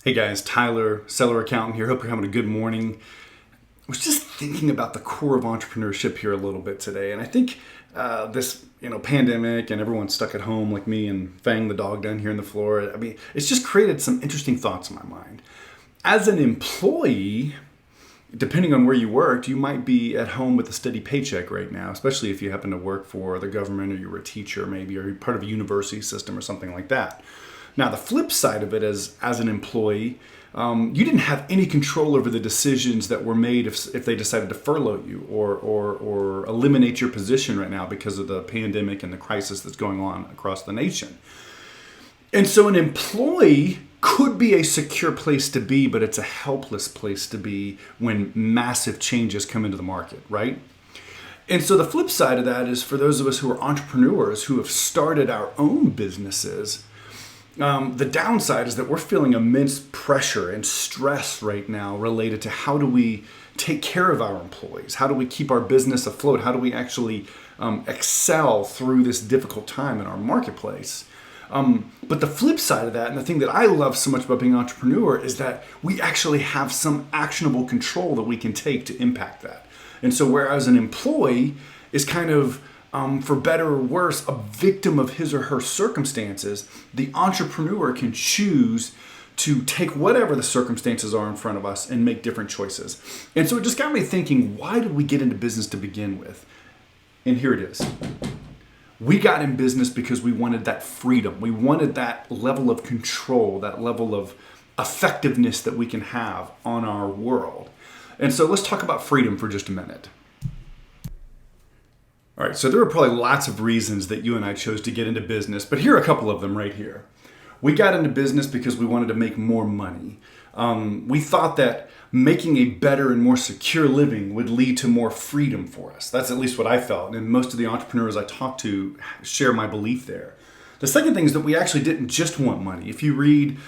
Hey guys, Tyler, seller accountant here. Hope you're having a good morning. I was just thinking about the core of entrepreneurship here a little bit today, and I think this pandemic and everyone stuck at home like me and Fang the dog down here in the floor. I mean, it's just created some interesting thoughts in my mind. As an employee, depending on where you worked, you might be at home with a steady paycheck right now, especially if you happen to work for the government or you're a teacher maybe, or you're part of a university system or something like that. Now, the flip side of it is, as an employee, you didn't have any control over the decisions that were made if they decided to furlough you or eliminate your position right now because of the pandemic and the crisis that's going on across the nation. And so an employee could be a secure place to be, but it's a helpless place to be when massive changes come into the market, right? And so the flip side of that is for those of us who are entrepreneurs who have started our own businesses. The downside is that we're feeling immense pressure and stress right now related to how do we take care of our employees? How do we keep our business afloat? How do we actually excel through this difficult time in our marketplace? But the flip side of that, and the thing that I love so much about being an entrepreneur, is that we actually have some actionable control that we can take to impact that. And so whereas an employee is kind of for better or worse, a victim of his or her circumstances, the entrepreneur can choose to take whatever the circumstances are in front of us and make different choices. And so it just got me thinking, why did we get into business to begin with? And here it is. We got in business because we wanted that freedom. We wanted that level of control, that level of effectiveness that we can have on our world. And so let's talk about freedom for just a minute. All right, so there are probably lots of reasons that you and I chose to get into business, but here are a couple of them right here. We got into business because we wanted to make more money. We thought that making a better and more secure living would lead to more freedom for us. That's at least what I felt, and most of the entrepreneurs I talk to share my belief there. The second thing is that we actually didn't just want money. If you read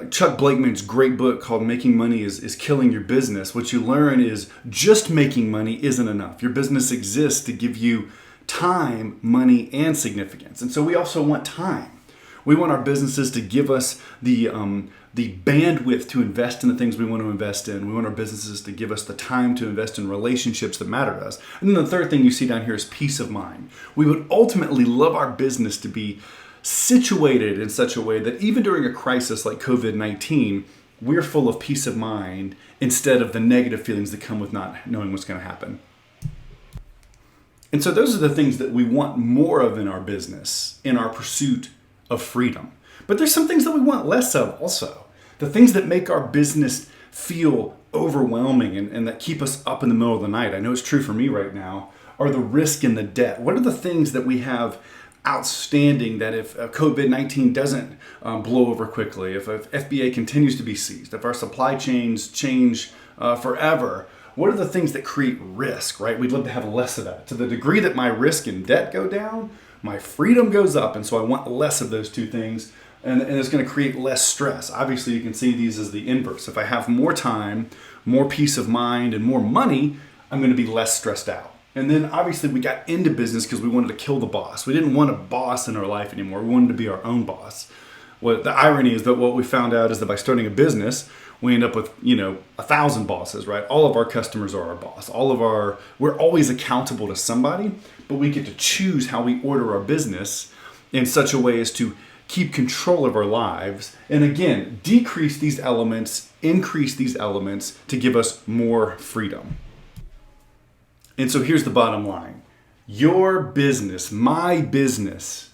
Chuck Blakeman's great book called Making Money is Killing Your Business, what you learn is just making money isn't enough. Your business exists to give you time, money, and significance. And so we also want time. We want our businesses to give us the bandwidth to invest in the things we want to invest in. We want our businesses to give us the time to invest in relationships that matter to us. And then the third thing you see down here is peace of mind. We would ultimately love our business to be situated in such a way that even during a crisis like COVID-19, we're full of peace of mind instead of the negative feelings that come with not knowing what's going to happen. And so those are the things that we want more of in our business, in our pursuit of freedom. But there's some things that we want less of also. The things that make our business feel overwhelming and that keep us up in the middle of the night, I know it's true for me right now, are the risk and the debt. What are the things that we have outstanding that if COVID-19 doesn't blow over quickly, if FBA continues to be seized, if our supply chains change forever, what are the things that create risk, right? We'd love to have less of that. To the degree that my risk and debt go down, my freedom goes up, and so I want less of those two things, and it's going to create less stress. Obviously, you can see these as the inverse. If I have more time, more peace of mind, and more money, I'm going to be less stressed out. And then obviously we got into business because we wanted to kill the boss. We didn't want a boss in our life anymore. We wanted to be our own boss. Well, the irony is that what we found out is that by starting a business, we end up with, 1,000 bosses, right? All of our customers are our boss. We're always accountable to somebody, but we get to choose how we order our business in such a way as to keep control of our lives. And again, decrease these elements, increase these elements to give us more freedom. And so here's the bottom line. Your business, my business,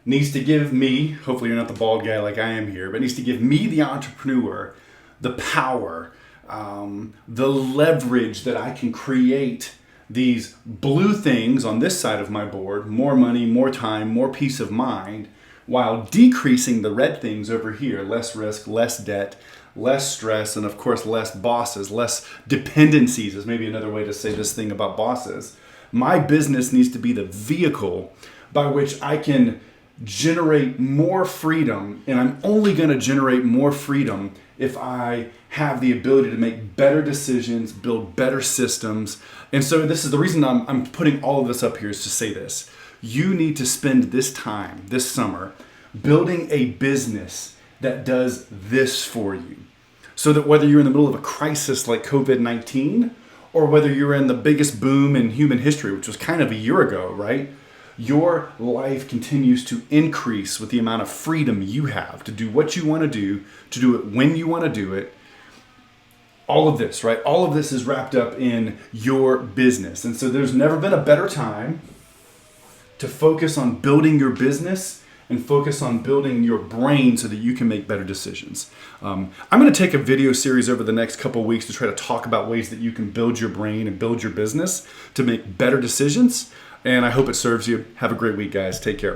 needs to give me, hopefully you're not the bald guy like I am here, but needs to give me, the entrepreneur, the power, the leverage that I can create these blue things on this side of my board, more money, more time, more peace of mind, while decreasing the red things over here, less risk, less debt, less stress, and of course less bosses, less dependencies is maybe another way to say this thing about bosses. My business needs to be the vehicle by which I can generate more freedom, and I'm only going to generate more freedom if I have the ability to make better decisions, build better systems. And so this is the reason I'm putting all of this up here, is to say this. You need to spend this time, this summer, building a business that does this for you. So that whether you're in the middle of a crisis like COVID-19, or whether you're in the biggest boom in human history, which was kind of a year ago, right? Your life continues to increase with the amount of freedom you have to do what you want to do it when you want to do it. All of this, right? All of this is wrapped up in your business. And so there's never been a better time to focus on building your business and focus on building your brain so that you can make better decisions. I'm going to take a video series over the next couple of weeks to try to talk about ways that you can build your brain and build your business to make better decisions. And I hope it serves you. Have a great week, guys. Take care.